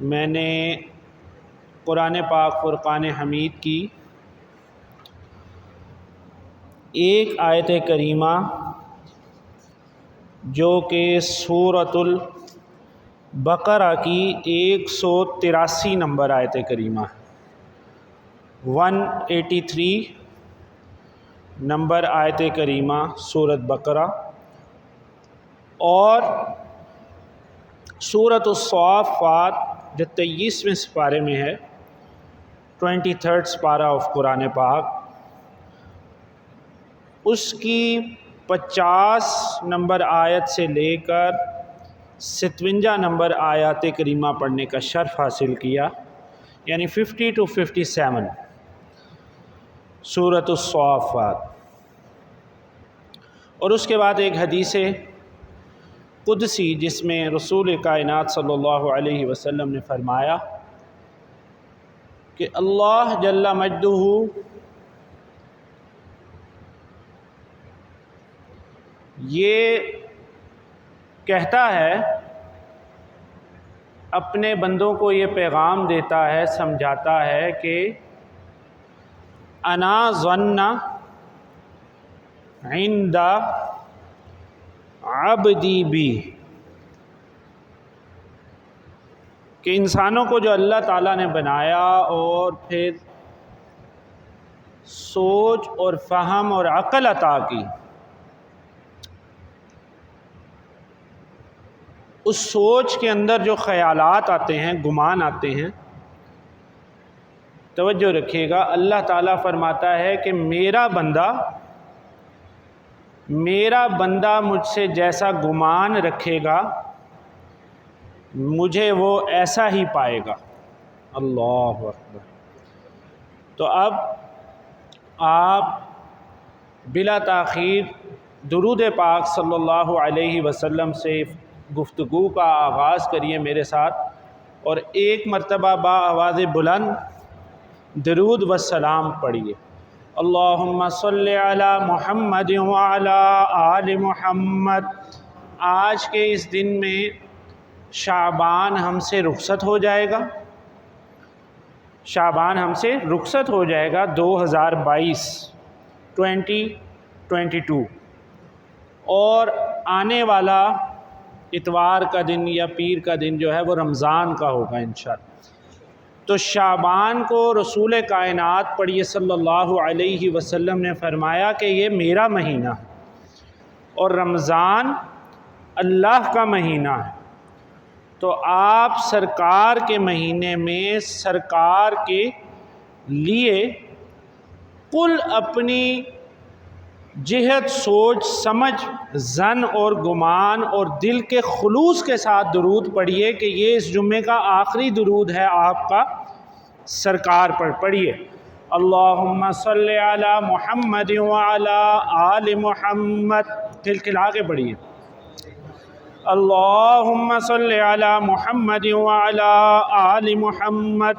میں نے قرآن پاک فرقان حمید کی ایک آیت کریمہ جو کہ سورۃ البقرہ کی 183 نمبر آیت کریمہ 183 نمبر آیت کریمہ سورۃ بقرہ، اور سورۃ الصافات جو 23ویں سپارے میں ہے، 23rd سپارہ آف قرآن پاک، اس کی 50 نمبر آیت سے لے کر 57 نمبر آیات کریمہ پڑھنے کا شرف حاصل کیا، یعنی 50 to 57 سورۃ الصافات۔ اور اس کے بعد ایک حدیث قدسی جس میں رسول کائنات صلی اللہ علیہ وسلم نے فرمایا کہ اللہ جل مجدہ یہ کہتا ہے، اپنے بندوں کو یہ پیغام دیتا ہے، سمجھاتا ہے کہ انا ظن عند عبدی بی، کہ انسانوں کو جو اللہ تعالیٰ نے بنایا اور پھر سوچ اور فہم اور عقل عطا کی، اس سوچ کے اندر جو خیالات آتے ہیں، گمان آتے ہیں، توجہ رکھیے گا، اللہ تعالیٰ فرماتا ہے کہ میرا بندہ مجھ سے جیسا گمان رکھے گا مجھے وہ ایسا ہی پائے گا۔ اللہ اکبر۔ تو اب آپ بلا تاخیر درود پاک صلی اللہ علیہ وسلم سے گفتگو کا آغاز کریے میرے ساتھ، اور ایک مرتبہ با آواز بلند درود و سلام پڑھیے۔ اللہم صلی علی محمد وعلی آل محمد۔ آج کے اس دن میں شعبان ہم سے رخصت ہو جائے گا، 2022 اور آنے والا اتوار کا دن یا پیر کا دن جو ہے وہ رمضان کا ہوگا انشاءاللہ۔ تو شعبان کو رسول کائنات پڑھیے صلی اللہ علیہ وسلم نے فرمایا کہ یہ میرا مہینہ ہے، اور رمضان اللہ کا مہینہ ہے۔ تو آپ سرکار کے مہینے میں سرکار کے لیے کل اپنی جہت، سوچ، سمجھ، ظن اور گمان اور دل کے خلوص کے ساتھ درود پڑھیے کہ یہ اس جمعے کا آخری درود ہے آپ کا سرکار پر۔ پڑھیے اللہم صلی علی محمد وعلی آل محمد، کھلکھلا کے پڑھیے اللہم صلی علی محمد وعلی آل محمد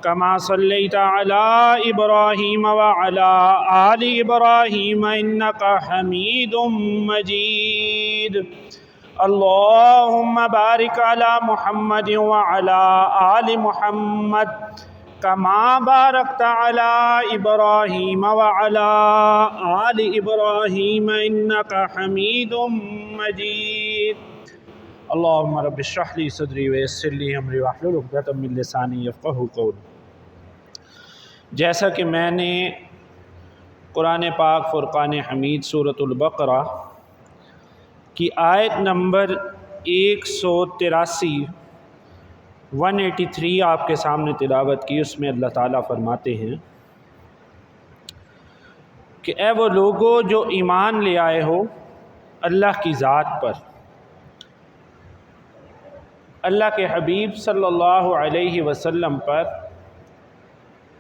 کما صلیت علی ابراہیم وعلی آل ابراہیم انکا حمید مجید۔ اللہم بارک علی محمد وعلی آل محمد کما بارکت علی ابراہیم وعلی آل ابراہیم انکا حمید مجید۔ اللہم رب اشرح لی صدری ویسر لی امری واحلل عقدۃ من لسانی یفقہوا قولی۔ جیسا کہ میں نے قرآن پاک فرقان حمید سورۃ البقرہ کی آیت نمبر 183 آپ کے سامنے تلاوت کی، اس میں اللہ تعالیٰ فرماتے ہیں کہ اے وہ لوگو جو ایمان لے آئے ہو اللہ کی ذات پر، اللہ کے حبیب صلی اللہ علیہ وسلم پر،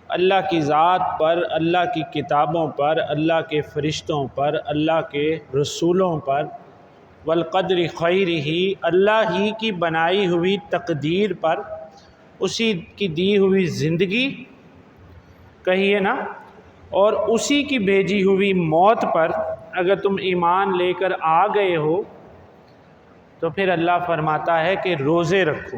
اللہ کی ذات پر، اللہ کی کتابوں پر، اللہ کے فرشتوں پر، اللہ کے رسولوں پر، والقدر خیرہ، اللہ ہی کی بنائی ہوئی تقدیر پر، اسی کی دی ہوئی زندگی کہیے نا، اور اسی کی بھیجی ہوئی موت پر اگر تم ایمان لے کر آ گئے ہو تو پھر اللہ فرماتا ہے کہ روزے رکھو۔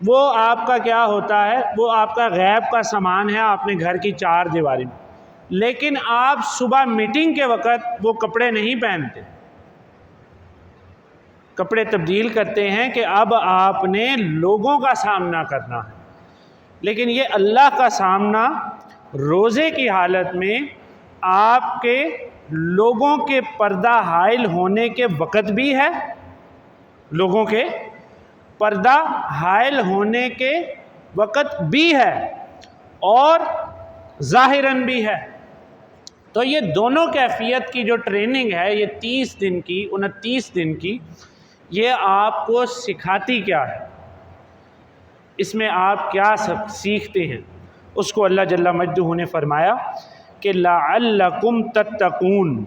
وہ آپ کا کیا ہوتا ہے، وہ آپ کا غیب کا سامان ہے اپنے گھر کی چار دیواری میں، لیکن آپ صبح میٹنگ کے وقت وہ کپڑے نہیں پہنتے، کپڑے تبدیل کرتے ہیں کہ اب آپ نے لوگوں کا سامنا کرنا ہے۔ لیکن یہ اللہ کا سامنا روزے کی حالت میں آپ کے لوگوں کے پردہ حائل ہونے کے وقت بھی ہے، لوگوں کے پردہ حائل ہونے کے وقت بھی ہے اور ظاہراً بھی ہے۔ تو یہ دونوں کیفیت کی جو ٹریننگ ہے، یہ 30 دن کی 29 دن کی، یہ آپ کو سکھاتی کیا ہے، اس میں آپ کیا سیکھتے ہیں، اس کو اللہ جل مجدہ نے فرمایا کہ لعلکم تتقون،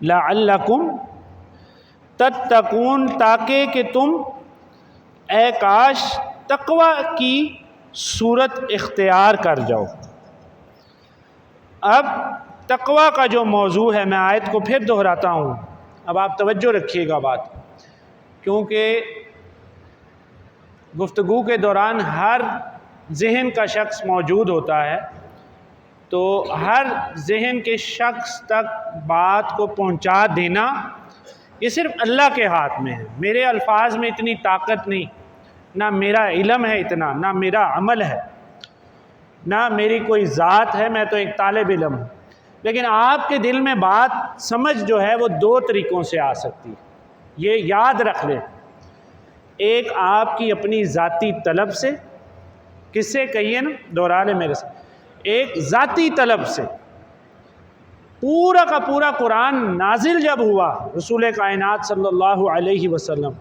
لعلکم تتقون، تاکہ کہ تم اے کاش تقوی کی صورت اختیار کر جاؤ۔ اب تقوی کا جو موضوع ہے، میں آیت کو پھر دہراتا ہوں، اب آپ توجہ رکھیے گا بات، کیونکہ گفتگو کے دوران ہر ذہن کا شخص موجود ہوتا ہے، تو ہر ذہن کے شخص تک بات کو پہنچا دینا یہ صرف اللہ کے ہاتھ میں ہے۔ میرے الفاظ میں اتنی طاقت نہیں، نہ میرا علم ہے اتنا، نہ میرا عمل ہے، نہ میری کوئی ذات ہے، میں تو ایک طالب علم ہوں۔ لیکن آپ کے دل میں بات سمجھ جو ہے وہ دو طریقوں سے آ سکتی ہے، یہ یاد رکھ لیں۔ ایک آپ کی اپنی ذاتی طلب سے، کس سے کہیے نا، دوہرا لیں میرے سے، ایک ذاتی طلب سے۔ پورا کا پورا قرآن نازل جب ہوا رسول کائنات صلی اللہ علیہ وسلم،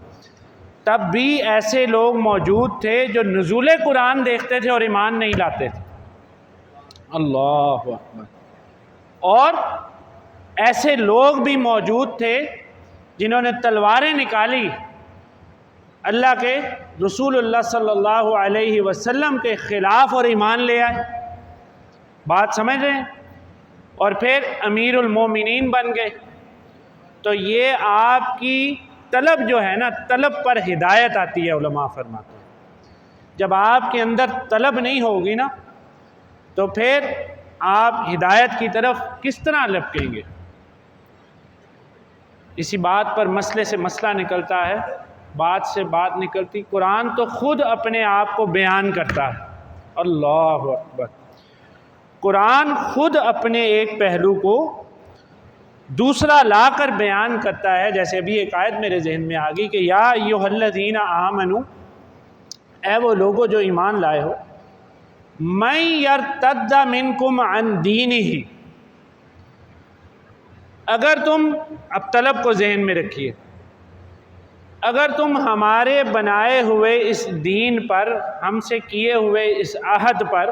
تب بھی ایسے لوگ موجود تھے جو نزول قرآن دیکھتے تھے اور ایمان نہیں لاتے تھے، اللہ اکبر۔ اور ایسے لوگ بھی موجود تھے جنہوں نے تلواریں نکالی، اللہ کے رسول اللہ صلی اللہ علیہ وسلم کے خلاف اور ایمان لے آئے، بات سمجھ رہے ہیں، اور پھر امیر المومنین بن گئے۔ تو یہ آپ کی طلب جو ہے نا، طلب پر ہدایت آتی ہے، علماء فرماتے ہیں۔ جب آپ کے اندر طلب نہیں ہوگی نا، تو پھر آپ ہدایت کی طرف کس طرح لپکیں گے؟ اسی بات پر مسئلے سے مسئلہ نکلتا ہے، بات سے بات نکلتی۔ قرآن تو خود اپنے آپ کو بیان کرتا ہے، اللہ اکبر۔ قرآن خود اپنے ایک پہلو کو دوسرا لا کر بیان کرتا ہے، جیسے ابھی ایک آیت میرے ذہن میں آ گئی کہ یا ایھا الذین آمنوا، اے وہ لوگوں جو ایمان لائے ہو، من یرتد منکم عن دینہ، اگر تم، اب طلب کو ذہن میں رکھیے، اگر تم ہمارے بنائے ہوئے اس دین پر، ہم سے کیے ہوئے اس عہد پر،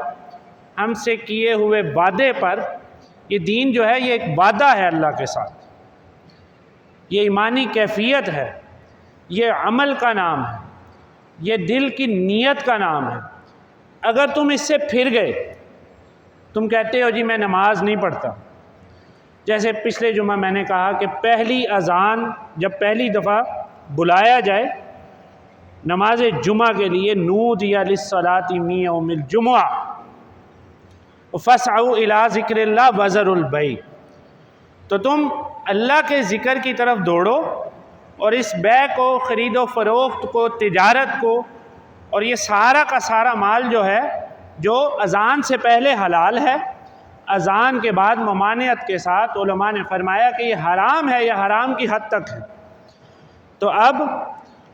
ہم سے کیے ہوئے وعدے پر، یہ دین جو ہے یہ ایک وعدہ ہے اللہ کے ساتھ، یہ ایمانی کیفیت ہے، یہ عمل کا نام ہے، یہ دل کی نیت کا نام ہے۔ اگر تم اس سے پھر گئے، تم کہتے ہو جی میں نماز نہیں پڑھتا، جیسے پچھلے جمعہ میں نے کہا کہ پہلی اذان جب پہلی دفعہ بلایا جائے نماز جمعہ کے لیے، نودی للصلاۃ من یوم الجمعہ فاسعوا الی ذکر اللہ وذروا البیع، تو تم اللہ کے ذکر کی طرف دوڑو اور اس بیع کو، خرید و فروخت کو، تجارت کو، اور یہ سارا کا سارا مال جو ہے، جو اذان سے پہلے حلال ہے، اذان کے بعد ممانعت کے ساتھ علماء نے فرمایا کہ یہ حرام ہے، یہ حرام کی حد تک ہے۔ تو اب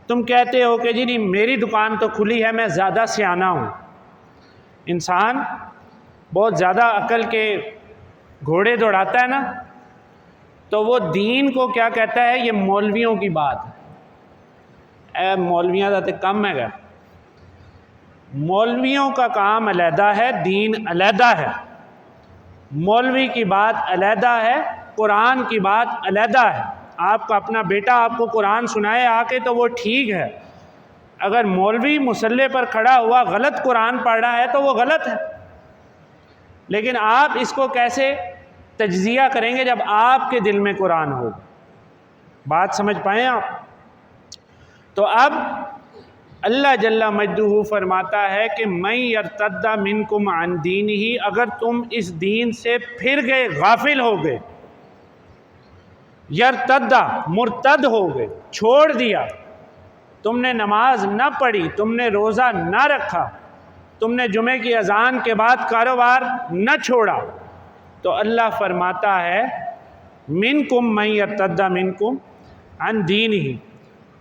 تم کہتے ہو کہ جی نہیں میری دکان تو کھلی ہے، میں زیادہ سیانہ ہوں۔ انسان بہت زیادہ عقل کے گھوڑے دوڑاتا ہے نا، تو وہ دین کو کیا کہتا ہے، یہ مولویوں کی بات ہے، اے مولویاں ذات کم ہے گا، مولویوں کا کام علیحدہ ہے، دین علیحدہ ہے، مولوی کی بات علیحدہ ہے، قرآن کی بات علیحدہ ہے۔ آپ کا اپنا بیٹا آپ کو قرآن سنائے آ کے تو وہ ٹھیک ہے، اگر مولوی مصلی پر کھڑا ہوا غلط قرآن پڑھ رہا ہے تو وہ غلط ہے۔ لیکن آپ اس کو کیسے تجزیہ کریں گے جب آپ کے دل میں قرآن ہو؟ بات سمجھ پائیں آپ؟ تو اب اللہ جل مجدہ فرماتا ہے کہ من یرتد منکم عن دینہ، اگر تم اس دین سے پھر گئے، غافل ہو گئے، یرتد مرتد ہو گئے، چھوڑ دیا، تم نے نماز نہ پڑھی، تم نے روزہ نہ رکھا، تم نے جمعے کی اذان کے بعد کاروبار نہ چھوڑا، تو اللہ فرماتا ہے منکم من یرتد منکم عن دینہ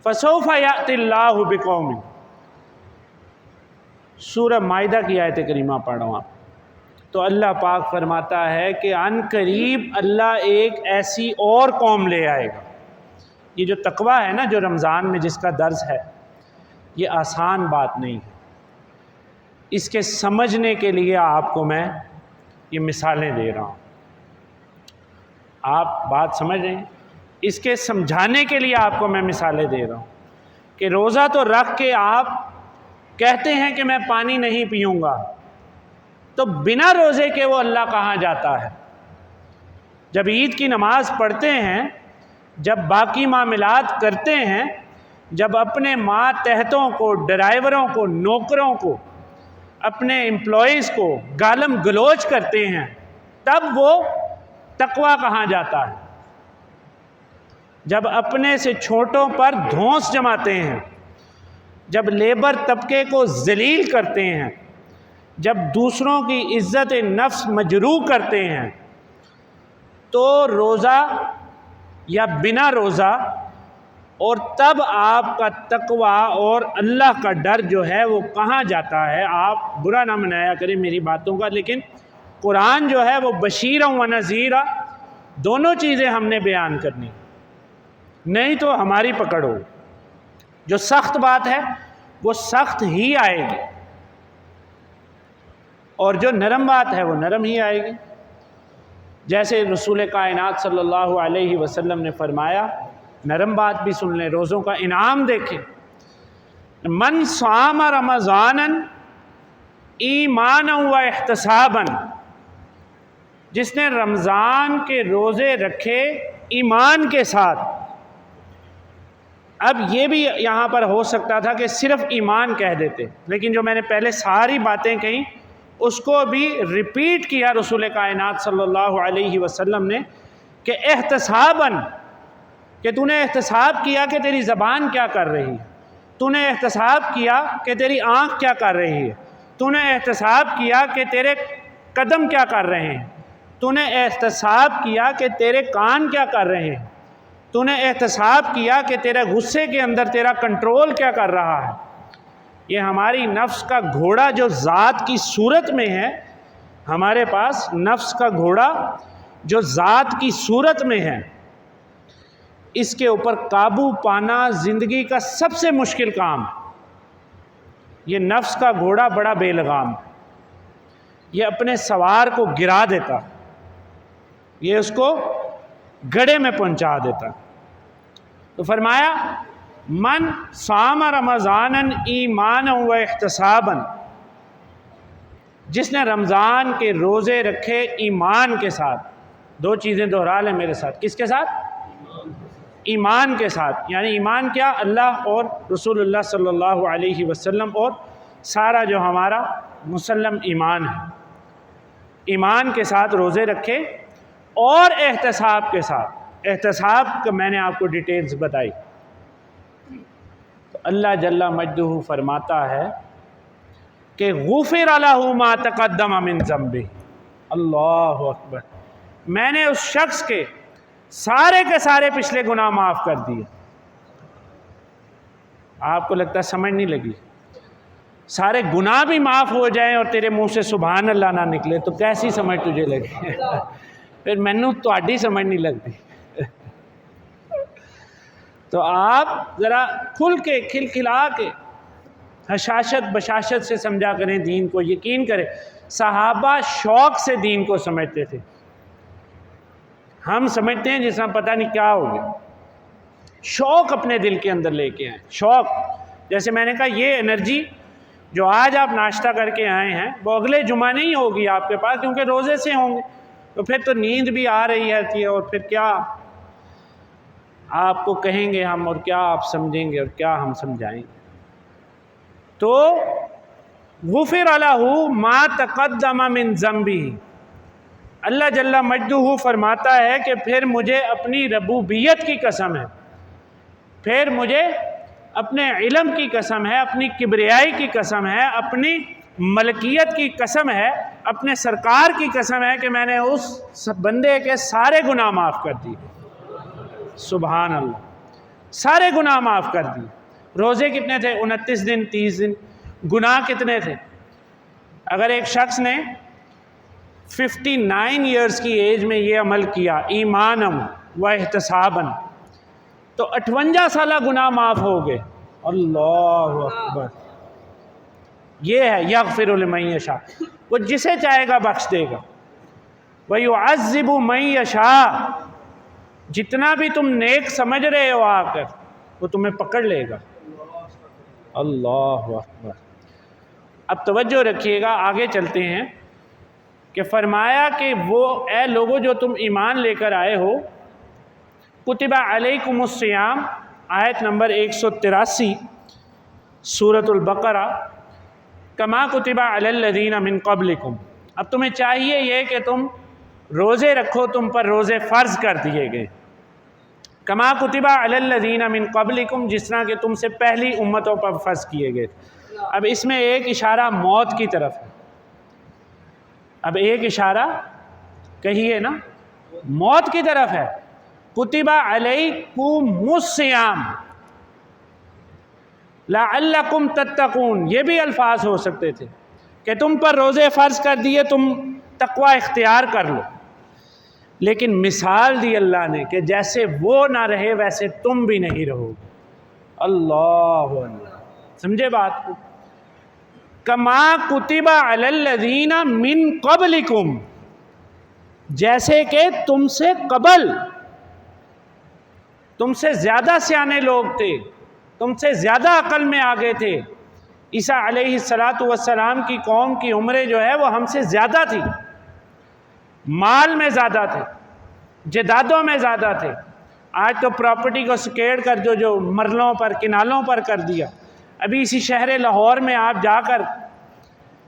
فسوف یأتی اللہ بقوم، سورہ مائدہ کی آیت کریمہ پڑھ رہا ہوں آپ، تو اللہ پاک فرماتا ہے کہ عن قریب اللہ ایک ایسی اور قوم لے آئے گا۔ یہ جو تقوی ہے نا، جو رمضان میں جس کا درس ہے، یہ آسان بات نہیں ہے، اس کے سمجھنے کے لیے آپ کو میں یہ مثالیں دے رہا ہوں، آپ بات سمجھ رہے ہیں، اس کے سمجھانے کے لیے آپ کو میں مثالیں دے رہا ہوں کہ روزہ تو رکھ کے آپ کہتے ہیں کہ میں پانی نہیں پیوں گا، تو بنا روزے کے وہ اللہ کہاں جاتا ہے؟ جب عید کی نماز پڑھتے ہیں، جب باقی معاملات کرتے ہیں، جب اپنے ماتحتوں کو، ڈرائیوروں کو، نوکروں کو، اپنے امپلائیز کو گالم گلوچ کرتے ہیں، تب وہ تقویٰ کہاں جاتا ہے؟ جب اپنے سے چھوٹوں پر دھونس جماتے ہیں، جب لیبر طبقے کو ذلیل کرتے ہیں، جب دوسروں کی عزت نفس مجروح کرتے ہیں، تو روزہ یا بنا روزہ، اور تب آپ کا تقویٰ اور اللہ کا ڈر جو ہے وہ کہاں جاتا ہے؟ آپ برا نہ منایا کریں میری باتوں کا، لیکن قرآن جو ہے وہ بشیرا و نذیرا دونوں چیزیں ہم نے بیان کرنی، نہیں تو ہماری پکڑ ہو۔ جو سخت بات ہے وہ سخت ہی آئے گی، اور جو نرم بات ہے وہ نرم ہی آئے گی۔ جیسے رسول کائنات صلی اللہ علیہ وسلم نے فرمایا، نرم بات بھی سن لیں، روزوں کا انعام دیکھیں، من صام رمضانا ایمانا و احتسابا، جس نے رمضان کے روزے رکھے ایمان کے ساتھ۔ اب یہ بھی یہاں پر ہو سکتا تھا کہ صرف ایمان کہہ دیتے، لیکن جو میں نے پہلے ساری باتیں کہیں اس کو بھی ریپیٹ کیا رسول کائنات صلی اللہ علیہ وسلم نے کہ احتساباً، کہ تو نے احتساب کیا کہ تیری زبان کیا کر رہی ہے، تو نے احتساب کیا کہ تیری آنکھ کیا کر رہی ہے، تو نے احتساب کیا کہ تیرے قدم کیا کر رہے ہیں، تو نے احتساب کیا کہ تیرے کان کیا کر رہے ہیں، تو نے احتساب کیا کہ تیرے غصے کے اندر تیرا کنٹرول کیا کر رہا ہے۔ یہ ہماری نفس کا گھوڑا جو ذات کی صورت میں ہے، ہمارے پاس نفس کا گھوڑا جو ذات کی صورت میں ہے، اس کے اوپر قابو پانا زندگی کا سب سے مشکل کام۔ یہ نفس کا گھوڑا بڑا بے لگام، یہ اپنے سوار کو گرا دیتا، یہ اس کو گڑھے میں پہنچا دیتا۔ تو فرمایا من صام رمضانا ایمانا و احتسابا، جس نے رمضان کے روزے رکھے ایمان کے ساتھ، دو چیزیں دہرا لیں میرے ساتھ، کس کے ساتھ؟ ایمان کے ساتھ، یعنی ایمان کیا؟ اللہ اور رسول اللہ صلی اللہ علیہ وسلم اور سارا جو ہمارا مسلم ایمان ہے، ایمان کے ساتھ روزے رکھے اور احتساب کے ساتھ۔ احتساب کا میں نے آپ کو ڈیٹیلز بتائی۔ تو اللہ جل مجدہ فرماتا ہے کہ غفر لہ ما تقدم من ذنبہ، اللہ اکبر، میں نے اس شخص کے سارے پچھلے گناہ معاف کر دیے۔ آپ کو لگتا ہے سمجھ نہیں لگی؟ سارے گناہ بھی معاف ہو جائیں اور تیرے منہ سے سبحان اللہ نہ نکلے تو کیسی سمجھ تجھے لگی؟ پھر مینوں تہاڈی سمجھ نہیں لگتی۔ تو آپ ذرا کھل کے کھلکھلا کے حشاشت بشاشت سے سمجھا کریں دین کو۔ یقین کریں صحابہ شوق سے دین کو سمجھتے تھے، ہم سمجھتے ہیں جس طرح پتہ نہیں کیا ہو گیا۔ شوق اپنے دل کے اندر لے کے آئیں، شوق۔ جیسے میں نے کہا یہ انرجی جو آج آپ ناشتہ کر کے آئے ہیں وہ اگلے جمعہ نہیں ہوگی آپ کے پاس، کیونکہ روزے سے ہوں گے، تو پھر تو نیند بھی آ رہی ہے اور پھر کیا آپ کو کہیں گے ہم، اور کیا آپ سمجھیں گے اور کیا ہم سمجھائیں گے۔ تو غفر لہ ما تقدم من ذنبہ، اللہ جل مجدہ فرماتا ہے کہ پھر مجھے اپنی ربوبیت کی قسم ہے، پھر مجھے اپنے علم کی قسم ہے، اپنی کبریائی کی قسم ہے، اپنی ملکیت کی قسم ہے، اپنے سرکار کی قسم ہے کہ میں نے اس بندے کے سارے گناہ معاف کر دیے۔ سبحان اللہ، سارے گناہ معاف کر دیے۔ روزے کتنے تھے؟ 29 دن 30 دن۔ گناہ کتنے تھے؟ اگر ایک شخص نے 59 ایئرز کی ایج میں یہ عمل کیا ایمانم و احتساباً، تو 58 سالہ گناہ معاف ہو گئے۔ اللہ اکبر۔ یہ ہے یغفر لمن یشاء، وہ جسے چاہے گا بخش دے گا۔ وَيُعَذِّبُ مَن یشاء، جتنا بھی تم نیک سمجھ رہے ہو آ کر وہ تمہیں پکڑ لے گا۔ اللہ اکبر۔ اب توجہ رکھیے گا، آگے چلتے ہیں کہ فرمایا کہ وہ اے لوگو جو تم ایمان لے کر آئے ہو، کتب علیکم الصیام، آیت نمبر 183 سورۃ البقرہ، کما کتب علی الذین من قبلکم، اب تمہیں چاہیے یہ کہ تم روزے رکھو، تم پر روزے فرض کر دیے گئے، کما کتب علی الذین من قبلکم، جس طرح کہ تم سے پہلی امتوں پر فرض کیے گئے تھے۔ اب اس میں ایک اشارہ موت کی طرف ہے، اب ایک اشارہ کہیے نا موت کی طرف ہے۔ کتب علیکم الصیام لعلکم تتقون، یہ بھی الفاظ ہو سکتے تھے کہ تم پر روزے فرض کر دیے، تم تقوی اختیار کر لو، لیکن مثال دی اللہ نے کہ جیسے وہ نہ رہے ویسے تم بھی نہیں رہو۔ اللہ اللہ، سمجھے بات کو؟ کما کتب علی الذین من قبلکم، جیسے کہ تم سے قبل، تم سے زیادہ سیانے لوگ تھے، تم سے زیادہ عقل میں آگے تھے۔ عیسیٰ علیہ السلام کی قوم کی عمریں جو ہے وہ ہم سے زیادہ تھی، مال میں زیادہ تھے، جائیدادوں میں زیادہ تھے۔ آج تو پراپرٹی کو سکیڑ کر جو مرلوں پر کنالوں پر کر دیا۔ ابھی اسی شہر لاہور میں آپ جا کر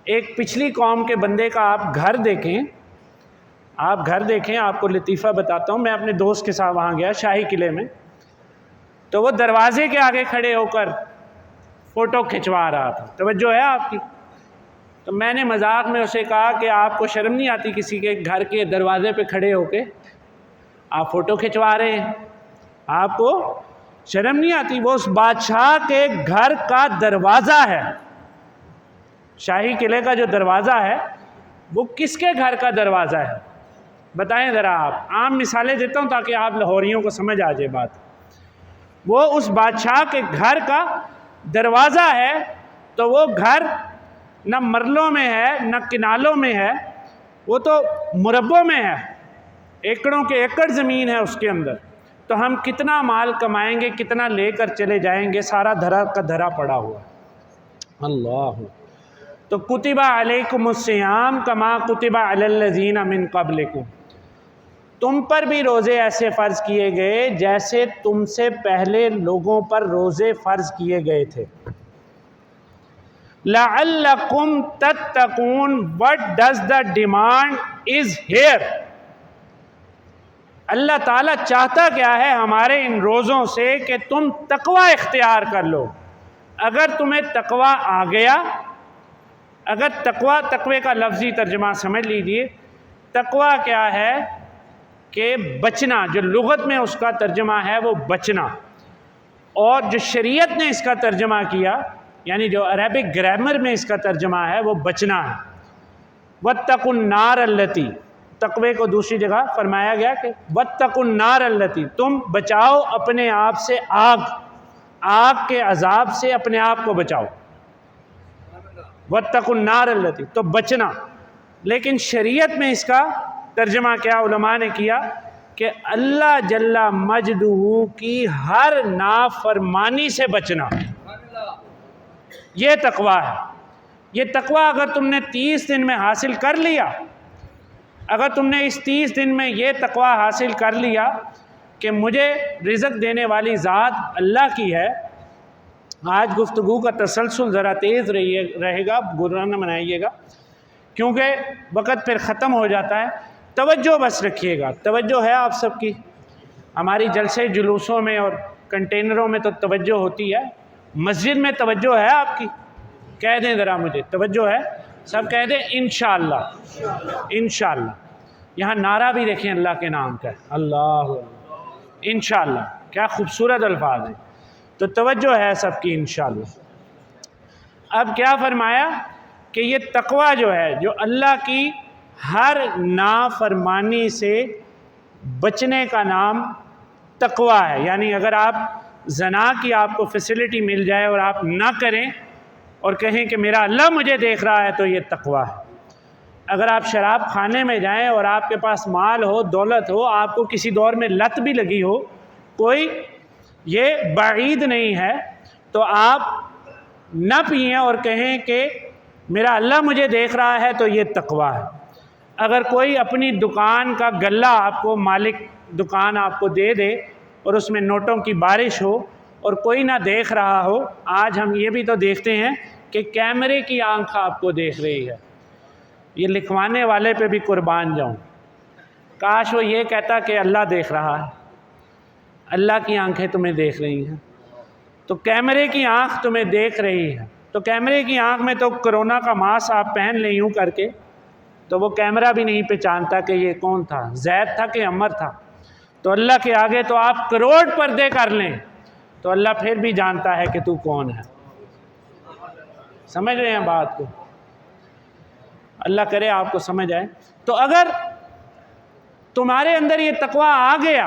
ایک پچھلی قوم کے بندے کا آپ گھر دیکھیں، آپ کو لطیفہ بتاتا ہوں۔ میں اپنے دوست کے ساتھ وہاں گیا شاہی قلعے میں، تو وہ دروازے کے آگے کھڑے ہو کر فوٹو کھنچوا رہا تھا، توجہ ہے آپ کی؟ تو میں نے مذاق میں اسے کہا کہ آپ کو شرم نہیں آتی کسی کے گھر کے دروازے پہ کھڑے ہو کے آپ فوٹو کھنچوا رہے ہیں؟ آپ کو شرم نہیں آتی؟ وہ اس بادشاہ کے گھر کا دروازہ ہے، شاہی قلعے کا جو دروازہ ہے وہ کس کے گھر کا دروازہ ہے بتائیں ذرا آپ؟ عام مثالیں دیتا ہوں تاکہ آپ لاہوریوں کو سمجھ آ جائے بات۔ وہ اس بادشاہ کے گھر کا دروازہ ہے، تو وہ گھر نہ مرلوں میں ہے نہ کنالوں میں ہے، وہ تو مربوں میں ہے، ایکڑوں کے ایکڑ زمین ہے اس کے اندر۔ تو ہم کتنا مال کمائیں گے، کتنا لے کر چلے جائیں گے، سارا دھرا کا دھرا پڑا ہوا۔ اللہ، تو کتب علیکم الصیام کما کتب علی الذین من قبلکم، تم پر بھی روزے ایسے فرض کیے گئے جیسے تم سے پہلے لوگوں پر روزے فرض کیے گئے تھے۔ لعلکم تتقون، what does the demand is here، اللہ تعالیٰ چاہتا کیا ہے ہمارے ان روزوں سے کہ تم تقوی اختیار کر لو۔ اگر تمہیں تقوی آ گیا، اگر تقوی کا لفظی ترجمہ سمجھ لیجئے، تقوی کیا ہے کہ بچنا، جو لغت میں اس کا ترجمہ ہے وہ بچنا، اور جو شریعت نے اس کا ترجمہ کیا یعنی جو عربک گرامر میں اس کا ترجمہ ہے وہ بچنا ہے۔ واتقوا النار التی، تقوی کو دوسری جگہ فرمایا گیا کہ واتقوا النار التی، تم بچاؤ اپنے آپ سے آگ کے عذاب سے اپنے آپ کو بچاؤ۔ واتقوا النار التی، تو بچنا۔ لیکن شریعت میں اس کا ترجمہ کیا علماء نے کیا کہ اللہ جل مجدہ کی ہر نافرمانی سے بچنا، یہ تقوی ہے۔ یہ تقوی اگر تم نے 30 دن میں حاصل کر لیا، اگر تم نے اس 30 دن میں یہ تقوی حاصل کر لیا کہ مجھے رزق دینے والی ذات اللہ کی ہے، آج گفتگو کا تسلسل ذرا تیز رہے گا، برا نہ منائیے گا، کیونکہ وقت پھر ختم ہو جاتا ہے۔ توجہ بس رکھیے گا، توجہ ہے آپ سب کی؟ ہماری جلسے جلوسوں میں اور کنٹینروں میں تو توجہ ہوتی ہے، مسجد میں توجہ ہے آپ کی؟ کہہ دیں ذرا مجھے، توجہ ہے؟ سب کہہ دیں انشاءاللہ، انشاءاللہ۔ یہاں نعرہ بھی دیکھیں اللہ کے نام کا، اللہ انشاءاللہ، کیا خوبصورت الفاظ ہیں۔ تو توجہ ہے سب کی انشاءاللہ۔ اب کیا فرمایا کہ یہ تقوی جو ہے، جو اللہ کی ہر نافرمانی سے بچنے کا نام تقوی ہے۔ یعنی اگر آپ زنا کی آپ کو فیسلٹی مل جائے اور آپ نہ کریں اور کہیں کہ میرا اللہ مجھے دیکھ رہا ہے، تو یہ تقوی ہے۔ اگر آپ شراب خانے میں جائیں اور آپ کے پاس مال ہو، دولت ہو، آپ کو کسی دور میں لت بھی لگی ہو، کوئی یہ بعید نہیں ہے، تو آپ نہ پئیں اور کہیں کہ میرا اللہ مجھے دیکھ رہا ہے، تو یہ تقوی ہے۔ اگر کوئی اپنی دکان کا غلہ آپ کو، مالک دکان آپ کو دے دے اور اس میں نوٹوں کی بارش ہو اور کوئی نہ دیکھ رہا ہو، آج ہم یہ بھی تو دیکھتے ہیں کہ کیمرے کی آنکھ آپ کو دیکھ رہی ہے۔ یہ لکھوانے والے پہ بھی قربان جاؤں، کاش وہ یہ کہتا کہ اللہ دیکھ رہا ہے، اللہ کی آنکھیں تمہیں دیکھ رہی ہیں، تو کیمرے کی آنکھ تمہیں دیکھ رہی ہے، تو کیمرے کی آنکھ میں تو کرونا کا ماسک آپ پہن لیں یوں کر کے، تو وہ کیمرہ بھی نہیں پہچانتا کہ یہ کون تھا، زید تھا کہ عمر تھا۔ تو اللہ کے آگے تو آپ کروڑ پردے کر لیں، تو اللہ پھر بھی جانتا ہے کہ تو کون ہے۔ سمجھ رہے ہیں بات کو؟ اللہ کرے آپ کو سمجھ آئے۔ تو اگر تمہارے اندر یہ تقوی آ گیا،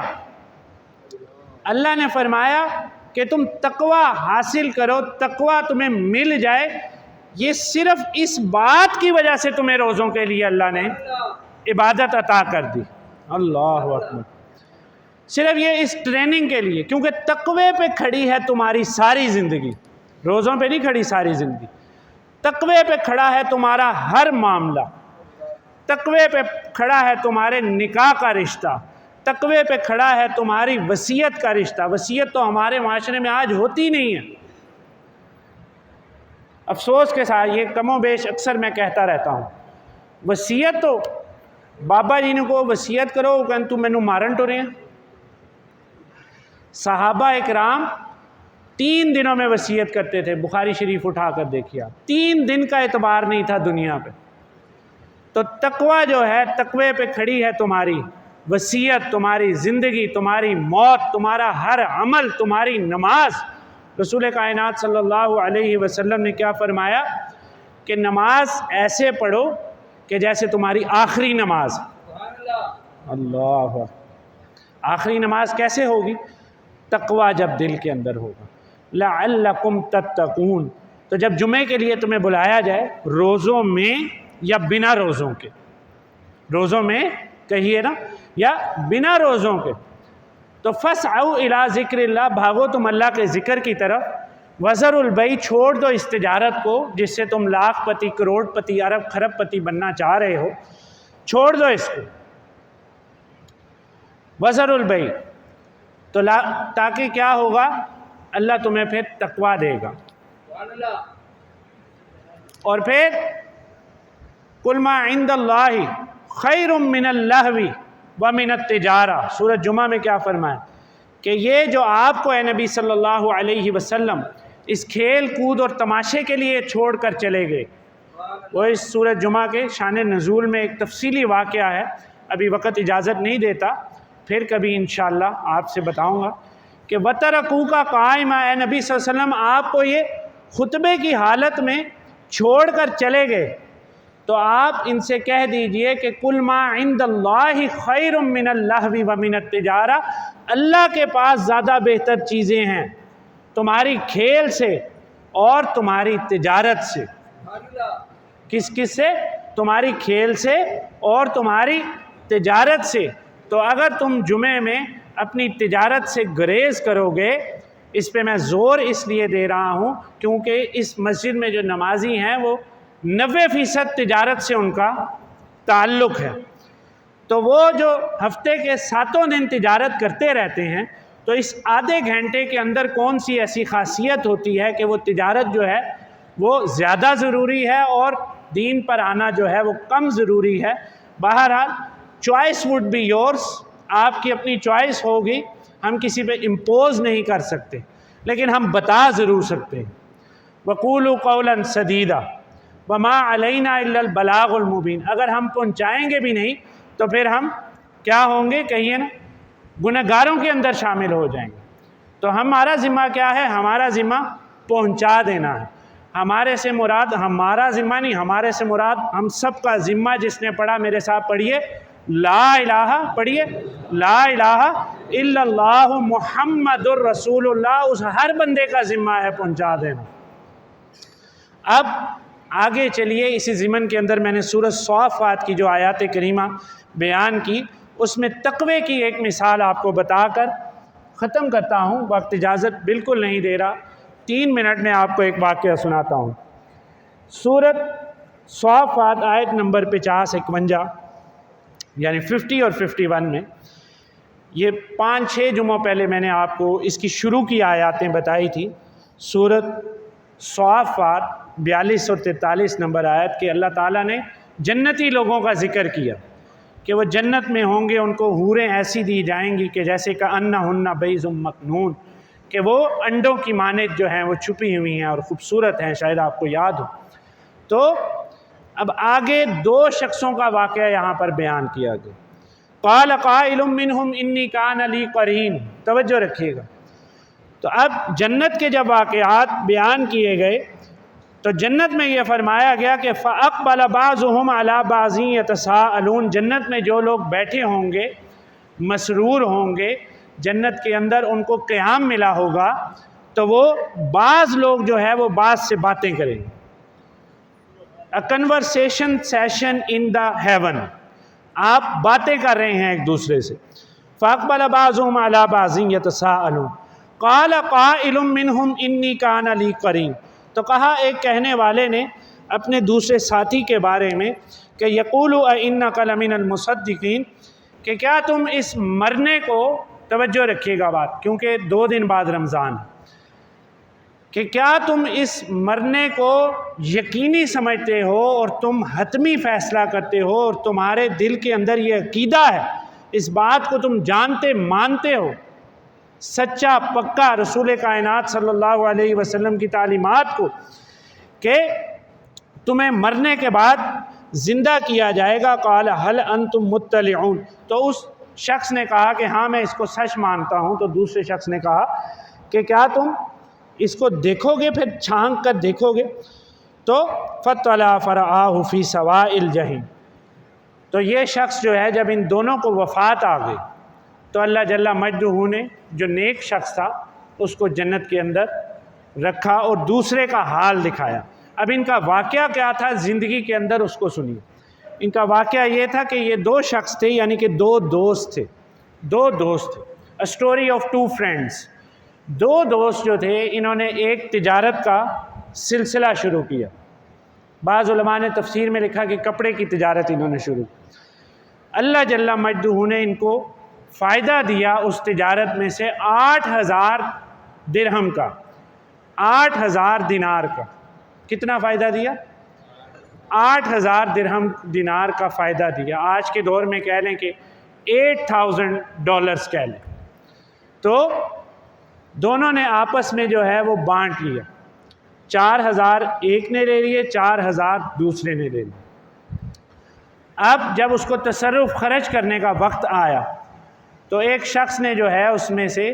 اللہ نے فرمایا کہ تم تقوی حاصل کرو، تقوی تمہیں مل جائے، یہ صرف اس بات کی وجہ سے تمہیں روزوں کے لیے اللہ نے عبادت عطا کر دی۔ اللہ اکبر۔ صرف یہ اس ٹریننگ کے لیے، کیونکہ تقوی پہ کھڑی ہے تمہاری ساری زندگی، روزوں پہ نہیں کھڑی ساری زندگی۔ تقوی پہ کھڑا ہے تمہارا ہر معاملہ، تقوی پہ کھڑا ہے تمہارے نکاح کا رشتہ، تقوی پہ کھڑا ہے تمہاری وصیت کا رشتہ۔ وصیت تو ہمارے معاشرے میں آج ہوتی نہیں ہے، افسوس کے ساتھ، یہ کم و بیش اکثر میں کہتا رہتا ہوں، وصیت تو بابا جی نے کو وصیت کرو، وہ کہن تو مینوں مارن ٹرے ہیں۔ صحابہ اکرام 3 دنوں میں وصیت کرتے تھے، بخاری شریف اٹھا کر دیکھیے آپ، 3 دن کا اعتبار نہیں تھا دنیا پہ۔ تو تقوی جو ہے، تقوی پہ کھڑی ہے تمہاری وصیت، تمہاری زندگی، تمہاری موت، تمہارا ہر عمل، تمہاری نماز۔ رسول کائنات صلی اللہ علیہ وسلم نے کیا فرمایا کہ نماز ایسے پڑھو کہ جیسے تمہاری آخری نماز۔ اللہ، آخری نماز کیسے ہوگی؟ تقوی جب دل کے اندر ہوگا۔ لعلکم تتقون۔ تو جب جمعے کے لیے تمہیں بلایا جائے، روزوں میں یا بنا روزوں کے، روزوں میں کہیے نا، یا بنا روزوں کے، تو فسعوا الی ذکر اللہ، بھاگو تم اللہ کے ذکر کی طرف۔ وذروا البیع، چھوڑ دو اس تجارت کو جس سے تم لاکھ پتی، کروڑ پتی، ارب خرب پتی بننا چاہ رہے ہو، چھوڑ دو اس کو۔ وذروا البیع، تو تاکہ کیا ہوگا؟ اللہ تمہیں پھر تقوی دے گا۔ اور پھر قل ما عند اللہ خیر من اللہو ومن التجارہ، سورۃ جمعہ میں کیا فرمایا کہ یہ جو آپ کو اے نبی صلی اللہ علیہ وسلم اس کھیل کود اور تماشے کے لیے چھوڑ کر چلے گئے، وہ اس سورۃ جمعہ کے شان نزول میں ایک تفصیلی واقعہ ہے، ابھی وقت اجازت نہیں دیتا، پھر کبھی انشاءاللہ آپ سے بتاؤں گا کہ وَتَرَكُوكَ قَائِمًا، اے نبی صلی اللہ علیہ وسلم آپ کو یہ خطبے کی حالت میں چھوڑ کر چلے گئے، تو آپ ان سے کہہ دیجئے کہ قُلْ مَا عِنْدَ اللَّهِ خَيْرٌ مِّنَ اللَّهْوِ وَمِنَ التِّجَارَةِ، اللہ کے پاس زیادہ بہتر چیزیں ہیں تمہاری کھیل سے اور تمہاری تجارت سے۔ کس کس سے؟ تمہاری کھیل سے اور تمہاری تجارت سے۔ تو اگر تم جمعے میں اپنی تجارت سے گریز کرو گے، اس پہ میں زور اس لیے دے رہا ہوں کیونکہ اس مسجد میں جو نمازی ہیں وہ 90% تجارت سے ان کا تعلق ہے، تو وہ جو ہفتے کے 7 دن تجارت کرتے رہتے ہیں، تو اس آدھے گھنٹے کے اندر کون سی ایسی خاصیت ہوتی ہے کہ وہ تجارت جو ہے وہ زیادہ ضروری ہے اور دین پر آنا جو ہے وہ کم ضروری ہے؟ بہرحال چوائس وڈ بی یورس، آپ کی اپنی چوائس ہوگی، ہم کسی پہ امپوز نہیں کر سکتے، لیکن ہم بتا ضرور سکتے ہیں۔ وَقُولُوا قَوْلًا سَدِيدًا وَمَا عَلَيْنَا إِلَّا الْبَلَاغُ الْمُبِينُ، اگر ہم پہنچائیں گے بھی نہیں تو پھر ہم کیا ہوں گے؟ کہیے نا، گنہگاروں کے اندر شامل ہو جائیں گے۔ تو ہمارا ذمہ کیا ہے؟ ہمارا ذمہ پہنچا دینا ہے۔ ہمارے سے مراد ہمارا ذمہ نہیں، ہمارے سے مراد ہم سب کا ذمہ۔ جس نے پڑھا میرے ساتھ پڑھیے، لا الہ، پڑھیے لا الہ الا اللہ محمد الرسول اللہ، اس ہر بندے کا ذمہ ہے پہنچا دینا۔ اب آگے چلیے، اسی ضمن کے اندر میں نے سورۃ الصافات کی جو آیات کریمہ بیان کی، اس میں تقوی کی ایک مثال آپ کو بتا کر ختم کرتا ہوں، وقت اجازت بالکل نہیں دے رہا، 3 منٹ میں آپ کو ایک واقعہ سناتا ہوں۔ سورۃ صافات آیت نمبر 50-51 یعنی 50 اور 51 میں، یہ 5-6 جمعوں پہلے میں نے آپ کو اس کی شروع کی آیاتیں بتائی تھی۔ سورۃ صافات 42 اور 43 نمبر آیت کہ اللہ تعالیٰ نے جنتی لوگوں کا ذکر کیا کہ وہ جنت میں ہوں گے، ان کو حوریں ایسی دی جائیں گی کہ جیسے کأنہن بیض مکنون، کہ وہ انڈوں کی مانند جو ہیں وہ چھپی ہوئی ہیں اور خوبصورت ہیں، شاید آپ کو یاد ہو۔ تو اب آگے 2 شخصوں کا واقعہ یہاں پر بیان کیا گیا۔ قال قائل منہم انی کان لی قرین، توجہ رکھیے گا۔ تو اب جنت کے جب واقعات بیان کیے گئے تو جنت میں یہ فرمایا گیا کہ فَأَقْبَلَ بَعْضُهُمْ عَلَى بَعْضٍ يَتَسَاءَلُونَ، جنت میں جو لوگ بیٹھے ہوں گے، مسرور ہوں گے، جنت کے اندر ان کو قیام ملا ہوگا، تو وہ بعض لوگ جو ہے وہ بعض سے باتیں کریں گے۔ A conversation session in the heaven، آپ باتیں کر رہے ہیں ایک دوسرے سے۔ فَأَقْبَلَ بَعْضُهُمْ عَلَى بَعْضٍ يَتَسَاءَلُونَ قَالَ قَائِلٌ مِّنْهُمْ إِنِّي كَانَ لِي قَرِينٌ، تو کہا ایک کہنے والے نے اپنے دوسرے ساتھی کے بارے میں کہ یقول اِنَّکَ لَمِنَ الْمُصَدِّقِينَ، کہ کیا تم اس مرنے کو، توجہ رکھیے گا بات کیونکہ 2 دن بعد رمضان، کہ کیا تم اس مرنے کو یقینی سمجھتے ہو اور تم حتمی فیصلہ کرتے ہو اور تمہارے دل کے اندر یہ عقیدہ ہے، اس بات کو تم جانتے مانتے ہو، سچا پکا رسول کائنات صلی اللہ علیہ وسلم کی تعلیمات کو، کہ تمہیں مرنے کے بعد زندہ کیا جائے گا۔ قال هل انتم مطلعون، تو اس شخص نے کہا کہ ہاں میں اس کو سچ مانتا ہوں۔ تو دوسرے شخص نے کہا کہ کیا تم اس کو دیکھو گے، پھر چھانک کر دیکھو گے؟ تو فَطَلَعَ فَرَآهُ فِي سَوَاءِ الْجَحِيمِ، تو یہ شخص جو ہے جب ان دونوں کو وفات آ گئی تو اللہ جل مجدہ نے جو نیک شخص تھا اس کو جنت کے اندر رکھا اور دوسرے کا حال دکھایا۔ اب ان کا واقعہ کیا تھا زندگی کے اندر، اس کو سنیے۔ ان کا واقعہ یہ تھا کہ یہ 2 شخص تھے، یعنی کہ 2 دوست تھے، 2 دوست تھے۔ A story of 2 friends، 2 دوست جو تھے انہوں نے ایک تجارت کا سلسلہ شروع کیا۔ بعض علماء نے تفسیر میں لکھا کہ کپڑے کی تجارت انہوں نے شروع کی۔ اللہ جل مجدہ نے ان کو فائدہ دیا اس تجارت میں سے 8000 درہم کا، 8000 دینار کا۔ کتنا فائدہ دیا؟ 8000 درہم دینار کا فائدہ دیا۔ آج کے دور میں کہہ لیں کہ $8000 کہہ لیں۔ تو دونوں نے آپس میں جو ہے وہ بانٹ لیا، 4000 ایک نے لے لیے، 4000 دوسرے نے لے لیے۔ اب جب اس کو تصرف خرچ کرنے کا وقت آیا تو ایک شخص نے جو ہے اس میں سے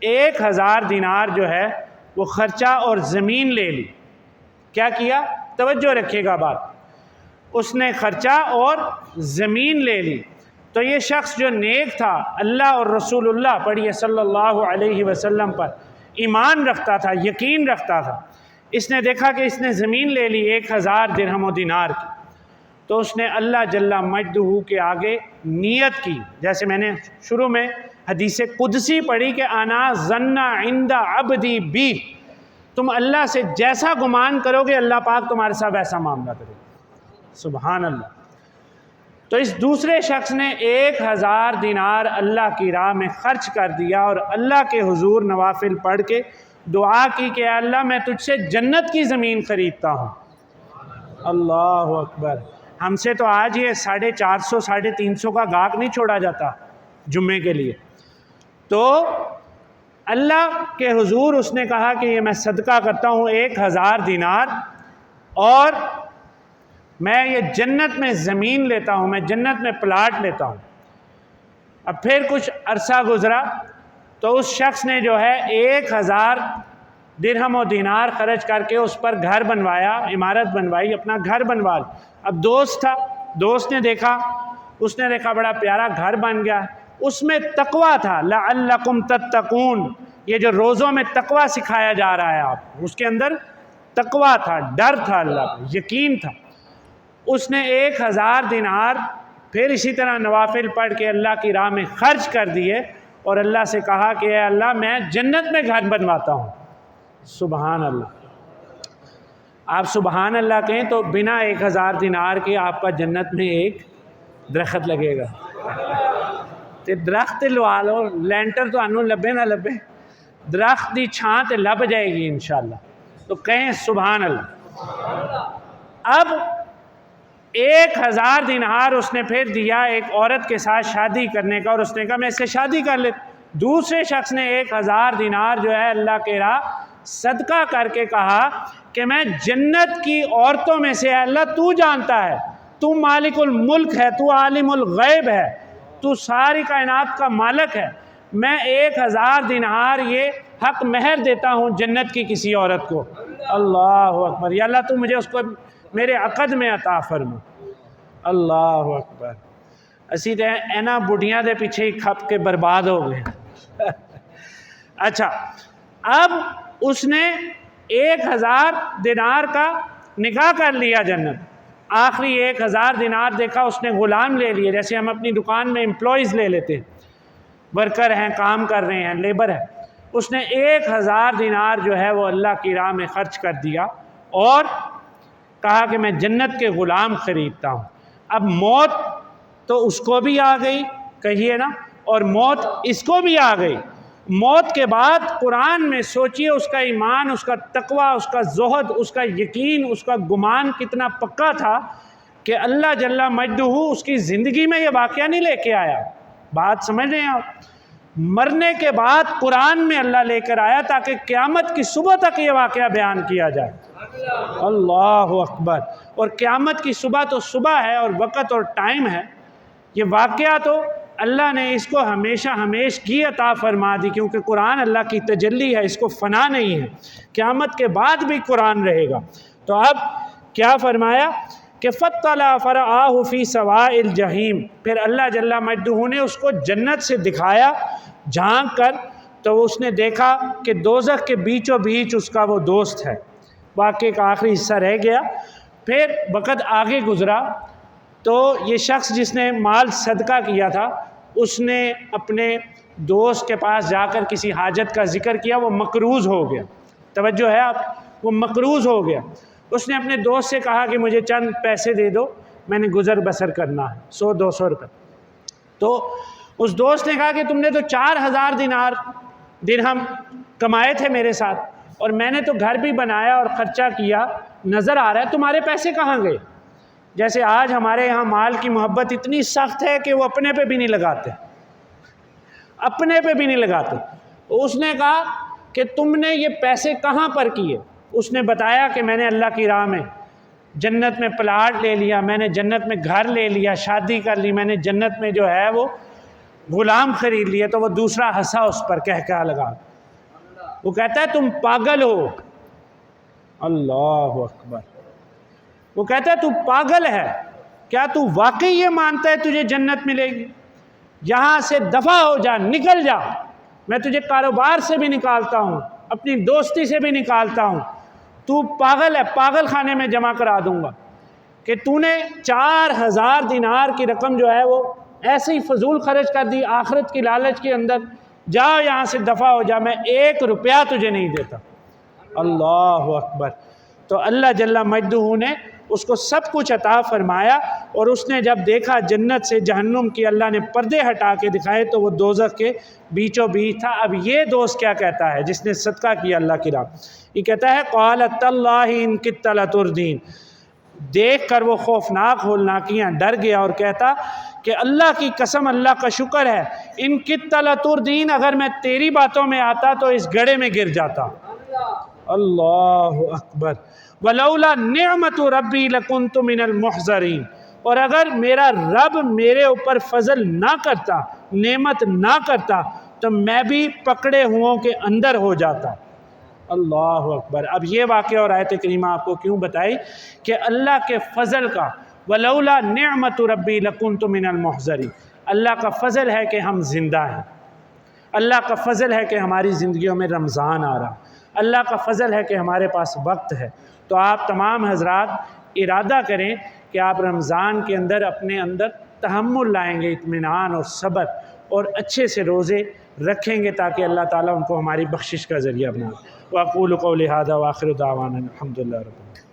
1000 دینار جو ہے وہ خرچہ اور زمین لے لی۔ کیا کیا؟ توجہ رکھیے گا بات، اس نے خرچہ اور زمین لے لی۔ تو یہ شخص جو نیک تھا، اللہ اور رسول اللہ پڑھیے صلی اللہ علیہ وسلم پر ایمان رکھتا تھا، یقین رکھتا تھا، اس نے دیکھا کہ اس نے زمین لے لی 1000 درہم و دینار کی، تو اس نے اللہ جل مجدہ کے آگے نیت کی، جیسے میں نے شروع میں حدیث قدسی پڑھی کہ انا ظن عند عبدی بی، تم اللہ سے جیسا گمان کرو گے اللہ پاک تمہارے ساتھ ویسا معاملہ کرے گا۔ سبحان اللہ۔ تو اس دوسرے شخص نے 1000 دینار اللہ کی راہ میں خرچ کر دیا اور اللہ کے حضور نوافل پڑھ کے دعا کی کہ اللہ میں تجھ سے جنت کی زمین خریدتا ہوں۔ اللہ اکبر۔ ہم سے تو آج یہ 450 350 کا گاہک نہیں چھوڑا جاتا جمعے کے لیے۔ تو اللہ کے حضور اس نے کہا کہ یہ میں صدقہ کرتا ہوں 1000 دینار، اور میں یہ جنت میں زمین لیتا ہوں، میں جنت میں پلاٹ لیتا ہوں۔ اب پھر کچھ عرصہ گزرا تو اس شخص نے جو ہے 1000 درہم و دینار خرچ کر کے اس پر گھر بنوایا، عمارت بنوائی، اپنا گھر بنوا لیا۔ اب دوست تھا، دوست نے دیکھا، اس نے دیکھا بڑا پیارا گھر بن گیا، اس میں تقویٰ تھا، لعلکم تتقون، یہ جو روزوں میں تقویٰ سکھایا جا رہا ہے آپ، اس کے اندر تقویٰ تھا، ڈر تھا اللہ کا، یقین تھا۔ اس نے 1000 دینار پھر اسی طرح نوافل پڑھ کے اللہ کی راہ میں خرچ کر دیے، اور اللہ سے کہا کہ اے اللہ میں جنت میں گھر بنواتا ہوں۔ سبحان اللہ۔ آپ سبحان اللہ کہیں تو بنا 1000 دینار کے آپ کا جنت میں ایک درخت لگے گا۔ تے درخت لوا لو، لینٹر تو انہوں لبے نہ لبے، درخت دی چھاں تے لب جائے گی انشاءاللہ۔ تو کہیں سبحان اللہ۔ اب 1000 دینار اس نے پھر دیا ایک عورت کے ساتھ شادی کرنے کا، اور اس نے کہا میں اس سے شادی کر لیتا۔ دوسرے شخص نے 1000 دینار جو ہے اللہ کے راہ صدقہ کر کے کہا کہ میں جنت کی عورتوں میں سے، اللہ تو جانتا ہے، تو مالک الملک ہے، تو عالم الغیب ہے، تو ساری کائنات کا مالک ہے، میں 1000 دینار یہ حق مہر دیتا ہوں جنت کی کسی عورت کو۔ اللہ اکبر۔ یا اللہ تو مجھے اس کو میرے عقد میں عطا فرما۔ اللہ اکبر۔ اسی تے اینا بڑھیاں دے پیچھے ہی کھپ کے برباد ہو گئے۔ اچھا، اب اس نے 1000 دینار کا نکاح کر لیا جنت، آخری 1000 دینار دیکھا، اس نے غلام لے لیے، جیسے ہم اپنی دکان میں امپلائیز لے لیتے ہیں، ورکر ہیں، کام کر رہے ہیں، لیبر ہے۔ اس نے 1000 دینار جو ہے وہ اللہ کی راہ میں خرچ کر دیا، اور کہا کہ میں جنت کے غلام خریدتا ہوں۔ اب موت تو اس کو بھی آ گئی، کہیے نا، اور موت اس کو بھی آ گئی۔ موت کے بعد قرآن میں سوچئے اس کا ایمان، اس کا تقویٰ، اس کا زہد، اس کا یقین، اس کا گمان کتنا پکا تھا کہ اللہ جل مجدہ اس کی زندگی میں یہ واقعہ نہیں لے کے آیا۔ بات سمجھ رہے ہیں آپ؟ مرنے کے بعد قرآن میں اللہ لے کر آیا تاکہ قیامت کی صبح تک یہ واقعہ بیان کیا جائے۔ اللہ اکبر۔ اور قیامت کی صبح تو صبح ہے، اور وقت اور ٹائم ہے، یہ واقعہ تو اللہ نے اس کو ہمیشہ ہمیشگی عطا فرما دی، کیونکہ قرآن اللہ کی تجلی ہے، اس کو فنا نہیں ہے، قیامت کے بعد بھی قرآن رہے گا۔ تو اب کیا فرمایا کہ فَاطَّلَعَ فَرَآهُ فِي سَوَاءِ الْجَحِيمِ، پھر اللہ جل مجدہ نے اس کو جنت سے دکھایا جھانک کر، تو اس نے دیکھا کہ دوزخ کے بیچوں بیچ اس کا وہ دوست ہے۔ واقعے کا آخری حصہ رہ گیا۔ پھر وقت آگے گزرا تو یہ شخص جس نے مال صدقہ کیا تھا، اس نے اپنے دوست کے پاس جا کر کسی حاجت کا ذکر کیا، وہ مقروض ہو گیا۔ توجہ ہے آپ، وہ مقروض ہو گیا۔ اس نے اپنے دوست سے کہا کہ مجھے چند پیسے دے دو، میں نے گزر بسر کرنا ہے، 100-200 روپے۔ تو اس دوست نے کہا کہ تم نے تو 4000 درہم کمائے تھے میرے ساتھ، اور میں نے تو گھر بھی بنایا اور خرچہ کیا، نظر آ رہا ہے تمہارے پیسے کہاں گئے؟ جیسے آج ہمارے یہاں مال کی محبت اتنی سخت ہے کہ وہ اپنے پہ بھی نہیں لگاتے، اپنے پہ بھی نہیں لگاتے۔ اس نے کہا کہ تم نے یہ پیسے کہاں پر کیے؟ اس نے بتایا کہ میں نے اللہ کی راہ میں جنت میں پلاٹ لے لیا، میں نے جنت میں گھر لے لیا، شادی کر لی، میں نے جنت میں جو ہے وہ غلام خرید لیے۔ تو وہ دوسرا ہنسا اس پر، کہہ لگا، وہ کہتا ہے تم پاگل ہو۔ اللہ اکبر۔ وہ کہتا ہے تو پاگل ہے، کیا تو واقعی یہ مانتا ہے تجھے جنت ملے گی؟ یہاں سے دفع ہو جا، نکل جا، میں تجھے کاروبار سے بھی نکالتا ہوں، اپنی دوستی سے بھی نکالتا ہوں، تو پاگل ہے، پاگل خانے میں جمع کرا دوں گا کہ تو نے 4000 دینار کی رقم جو ہے وہ ایسے ہی فضول خرچ کر دی آخرت کی لالچ کے اندر، جا یہاں سے دفع ہو جا، میں 1 روپیہ تجھے نہیں دیتا۔ اللہ اکبر۔ تو اللہ جل مجدہ نے اس کو سب کچھ عطا فرمایا، اور اس نے جب دیکھا جنت سے جہنم کی اللہ نے پردے ہٹا کے دکھائے تو وہ دوزخ کے بیچوں بیچ تھا۔ اب یہ دوست کیا کہتا ہے جس نے صدقہ کیا اللہ کی راہ، یہ کہتا ہے قال تاللہ ان کدت لتردین، دیکھ کر وہ خوفناک ہولناکیاں ڈر گیا اور کہتا کہ اللہ کی قسم، اللہ کا شکر ہے، ان کدت لتردین، اگر میں تیری باتوں میں آتا تو اس گڑھے میں گر جاتا۔ اللہ اکبر۔ ولولا نعمت ربی لکنت من المحضرین، اور اگر میرا رب میرے اوپر فضل نہ کرتا، نعمت نہ کرتا، تو میں بھی پکڑے ہوں کے اندر ہو جاتا۔ اللہ اکبر۔ اب یہ واقعہ اور آیت کریمہ آپ کو کیوں بتائی کہ اللہ کے فضل کا، ولولا نعمت ربی لکنت من المحضرین، اللہ کا فضل ہے کہ ہم زندہ ہیں، اللہ کا فضل ہے کہ ہماری زندگیوں میں رمضان آ رہا، اللہ کا فضل ہے کہ ہمارے پاس وقت ہے۔ تو آپ تمام حضرات ارادہ کریں کہ آپ رمضان کے اندر اپنے اندر تحمل لائیں گے، اطمینان اور صبر، اور اچھے سے روزے رکھیں گے تاکہ اللہ تعالیٰ ان کو ہماری بخشش کا ذریعہ بنائے۔ وَأَقُولُ قَوْلِي هَذَا وَآخِرُ دَعْوَانَا الْحَمْدُ لِلَّهِ رَبِّ العالمین۔